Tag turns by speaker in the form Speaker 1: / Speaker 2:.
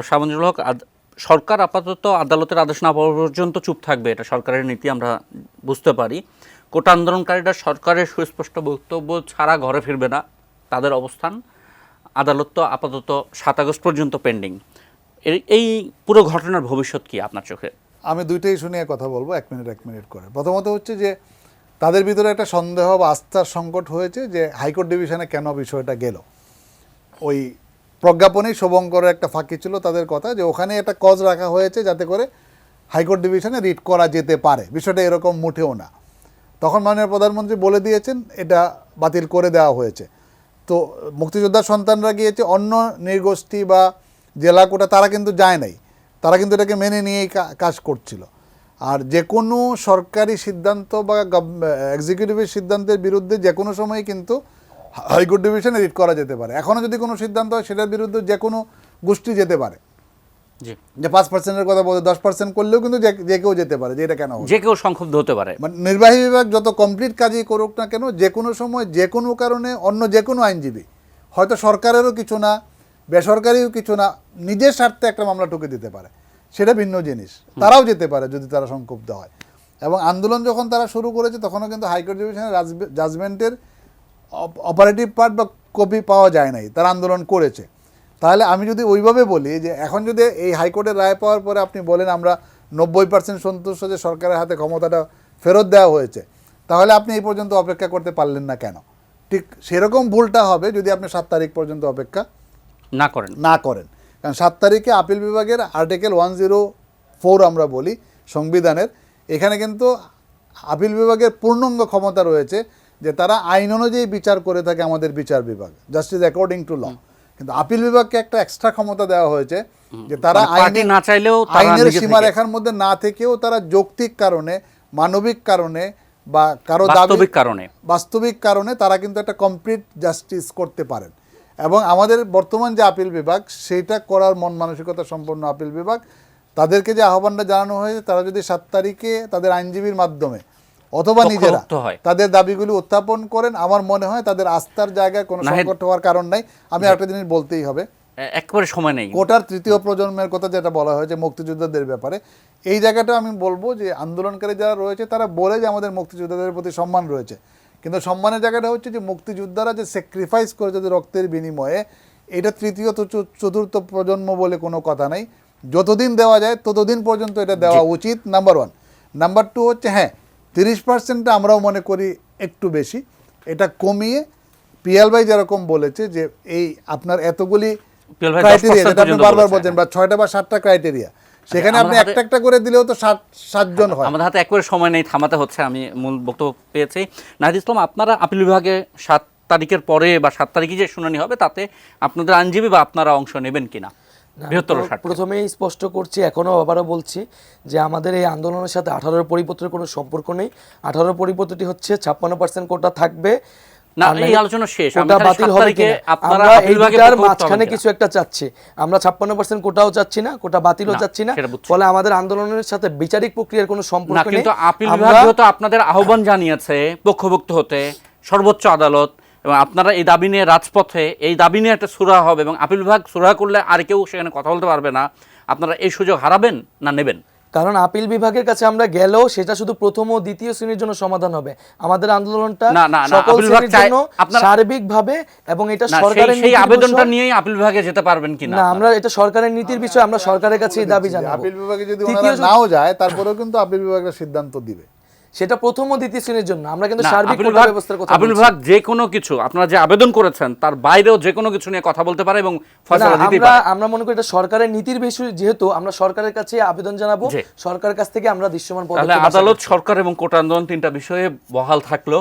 Speaker 1: শামীমুল হক, সরকার আপাতত আদালতের আদেশ না পাওয়া পর্যন্ত চুপ থাকবে, এটা সরকারের নীতি আমরা বুঝতে পারি। কোটা আন্দোলনকারীরা সরকারের সুস্পষ্ট বক্তব্য ছাড়া ঘরে ফিরবে না, তাদের অবস্থান। আদালত তো আপাতত 7 আগস্ট পর্যন্ত পেন্ডিং। এই পুরো ঘটনার ভবিষ্যৎ কি আপনার চোখে?
Speaker 2: আমি দুইটা ইস্যু নিয়ে কথা বলবো, এক মিনিট করে। প্রথমত হচ্ছে যে তাদের ভিতরে একটা সন্দেহ বা আস্থার সংকট হয়েছে যে হাইকোর্ট ডিভিশনে কেন বিষয়টা গেল। ওই প্রজ্ঞাপনেই শুভঙ্করের একটা ফাঁকি ছিল তাদের কথা, যে ওখানে একটা কজ রাখা হয়েছে যাতে করে হাইকোর্ট ডিভিশনে রিট করা যেতে পারে। বিষয়টা এরকম মুঠেও না। তখন মাননীয় প্রধানমন্ত্রী বলে দিয়েছেন এটা বাতিল করে দেওয়া হয়েছে। তো মুক্তিযোদ্ধার সন্তানরা গিয়েছে, অন্য নৃগোষ্ঠী বা জেলা কোটা তারা কিন্তু যায় নাই, তারা কিন্তু এটাকে মেনে নিয়েই কাজ করছিল। আর যে কোনো সরকারি সিদ্ধান্ত বা এক্সিকিউটিভের সিদ্ধান্তের বিরুদ্ধে যে কোনো সময় কিন্তু হাইকোর্ট ডিভিশনে রিট করা যেতে পারে। এখনও যদি কোনো সিদ্ধান্ত হয় সেটার বিরুদ্ধে যে কোনো গোষ্ঠী যেতে পারে। যে 5%-এর কথা বলে 10% করলেও কিন্তু যে কেউ যেতে পারে, যে এটা কেন
Speaker 1: যে কেউ সংক্ষুব্ধ হতে পারে।
Speaker 2: মানে নির্বাহী বিভাগ যত কমপ্লিট কাজই করুক না কেন, যে কোনো সময় যে কোনো কারণে অন্য যে কোনো আইনজীবী, হয়তো সরকারেরও কিছু না, বেসরকারিও কিছু না, নিজের স্বার্থে একটা মামলা ঠুকে দিতে পারে, সেটা ভিন্ন জিনিস। তারাও যেতে পারে যদি তারা সংক্ষুব্ধ হয়। এবং আন্দোলন যখন তারা শুরু করেছে তখনও কিন্তু হাইকোর্ট ডিভিশনের জাজমেন্টের অপারেটিভ পার্ট বা কপি পাওয়া যায় নাই, তারা আন্দোলন করেছে। তাহলে আমি যদি ওইভাবে বলি যে এখন যদি এই হাইকোর্টের রায় পাওয়ার পরে আপনি বলেন আমরা 90% সন্তুষ্ট যে সরকারের হাতে ক্ষমতাটা ফেরত দেওয়া হয়েছে, তাহলে আপনি এই পর্যন্ত অপেক্ষা করতে পারলেন না কেন? ঠিক সেরকম ভুলটা হবে যদি আপনি 7 তারিখ পর্যন্ত অপেক্ষা না করেন। কারণ 7 তারিখে আপিল বিভাগের আর্টিকেল 104 আমরা বলি সংবিধানের, এখানে কিন্তু আপিল বিভাগের পূর্ণাঙ্গ ক্ষমতা রয়েছে যে তারা আইন অনুযায়ী বিচার করে থাকে আমাদের বিচার বিভাগ, জাস্টিস অ্যাকর্ডিং টু ল। কিন্তু আপিল বিভাগকে একটা এক্সট্রা ক্ষমতা দেওয়া হয়েছে যে তারা
Speaker 1: না চাইলেও
Speaker 2: আইনের সীমারেখার মধ্যে না থেকেও তারা যৌক্তিক কারণে, মানবিক কারণে বা কারো বাস্তবিক কারণে তারা কিন্তু একটা কমপ্লিট জাস্টিস করতে পারেন। এবং আমাদের বর্তমান যে আপিল বিভাগ, সেইটা করার মন মানসিকতা সম্পন্ন আপিল বিভাগ, তাদেরকে যে আহ্বানটা জানানো হয়েছে, তারা যদি 7 তারিখে তাদের আইনজীবীর মাধ্যমে অথবা নিজেরা তাদের দাবিগুলি উত্থাপন করেন, আমার মনে হয় তাদের আস্থার জায়গায় কোনো সংকট হওয়ার কারণ নাই। আমি একটা জিনিস বলতেই হবে,
Speaker 1: একবারে সময় নেই,
Speaker 2: কোটার 3য় প্রজন্মের কথা যেটা বলা হয়েছে মুক্তিযোদ্ধাদের ব্যাপারে, এই জায়গাটা আমি বলবো যে আন্দোলনকারী যারা রয়েছে তারা বলে যে আমাদের মুক্তিযোদ্ধাদের প্রতি সম্মান রয়েছে, কিন্তু সম্মানের জায়গাটা হচ্ছে যে মুক্তিযোদ্ধারা যে স্যাক্রিফাইস করেছে যে রক্তের বিনিময়ে, এটা 3য় তো 4র্থ প্রজন্ম বলে কোনো কথা নাই। যতদিন দেওয়া যায় ততদিন পর্যন্ত এটা দেওয়া উচিত, নাম্বার 1। নাম্বার 2 হচ্ছে হ্যাঁ 30%টা আমরাও মনে করি একটু বেশি, এটা কমিয়ে পিএল ভাই যেরকম বলেছে যে এই আপনার এতগুলি ক্রাইটেরিয়া যেটা আপনি বারবার বলছেন, বা 6টা বা 7টা ক্রাইটেরিয়া, সেখানে আপনি একটা একটা করে দিলেও তো 7 জন হয়।
Speaker 1: আমাদের হাতে একবারে সময় নেই, থামাতে হচ্ছে। আমি মূল বক্তব্য পেয়েছি। নাহিদ ইসলাম, আপনারা আপিল বিভাগে 7 তারিখের পরে বা 7 তারিখে যে শুনানি হবে তাতে আপনাদের আইনজীবী বা আপনারা অংশ নেবেন কিনা?
Speaker 3: প্রথমেই স্পষ্ট করছি, এখনও আবারও বলছি যে আমাদের এই আন্দোলনের সাথে 18 পরিপত্রের কোনো সম্পর্ক নেই। 18 পরিপত্রটি হচ্ছে 56% কোটা থাকবে
Speaker 1: না, এই আলোচনা শেষ।
Speaker 3: কোটা বাতিল হবে কিনা, আমরা এই দুটার মাঝখানে কিছু একটা চাচ্ছি। আমরা 56% কোটাও চাচ্ছি না, কোটা বাতিলও চাচ্ছি না। ফলে আমাদের আন্দোলনের সাথে বিচারিক প্রক্রিয়ার কোনো সম্পর্ক নেই।
Speaker 1: কিন্তু আপিল বিভাগ তো আপনাদের আহ্বান জানিয়েছে পক্ষভুক্ত হতে সর্বোচ্চ আদালত, এবং আপনারা এই দাবি নিয়ে রাজপথে, এই দাবি নিয়ে একটা সুরাহা হবে এবং আপিল বিভাগ সুরাহা করলে আর কেউ সেখানে কথা বলতে পারবে না। আপনারা এই সুযোগ হারাবেন না নেবেন?
Speaker 3: কারণ আপিল বিভাগের কাছে আমরা গেলেও সেটা শুধু প্রথম ও দ্বিতীয় শ্রেণীর জন্য সমাধান হবে। আমাদের আন্দোলনটা সকল শ্রেণীর জন্য সার্বিকভাবে, এবং এটা সরকারের
Speaker 1: সেই আবেদনটা নিয়েই আপিল বিভাগে যেতে পারবেন কিনা?
Speaker 3: না, আমরা এটা সরকারের নীতির বিষয়, আমরা সরকারের কাছে এই দাবি জানাবো।
Speaker 2: আপিল বিভাগে যদি ওনারা নাও যায় তারপরেও কিন্তু আপিল বিভাগের সিদ্ধান্ত দিবে,
Speaker 3: সেটা প্রথম ও দ্বিতীয় শ্রেণীর জন্য। আমরা কিন্তু সার্বিক কোটা ব্যবস্থার কথা বলছি।
Speaker 1: আপিল বিভাগ যে কোনো কিছু, আপনারা যে আবেদন করেছেন তার বাইরেও যে কোনো কিছু নিয়ে কথা বলতে পারে এবং ফয়সালা দিতে পারে।
Speaker 3: আমরা মনে করি এটা সরকারের নীতির বিষয়, যেহেতু আমরা সরকারের কাছে আবেদন জানাবো, সরকারের কাছ থেকে আমরা দৃশ্যমান পদক্ষেপ।
Speaker 1: আদালত, সরকার এবং কোটা আন্দোলন 3টা বিষয়ে বহাল থাকলো।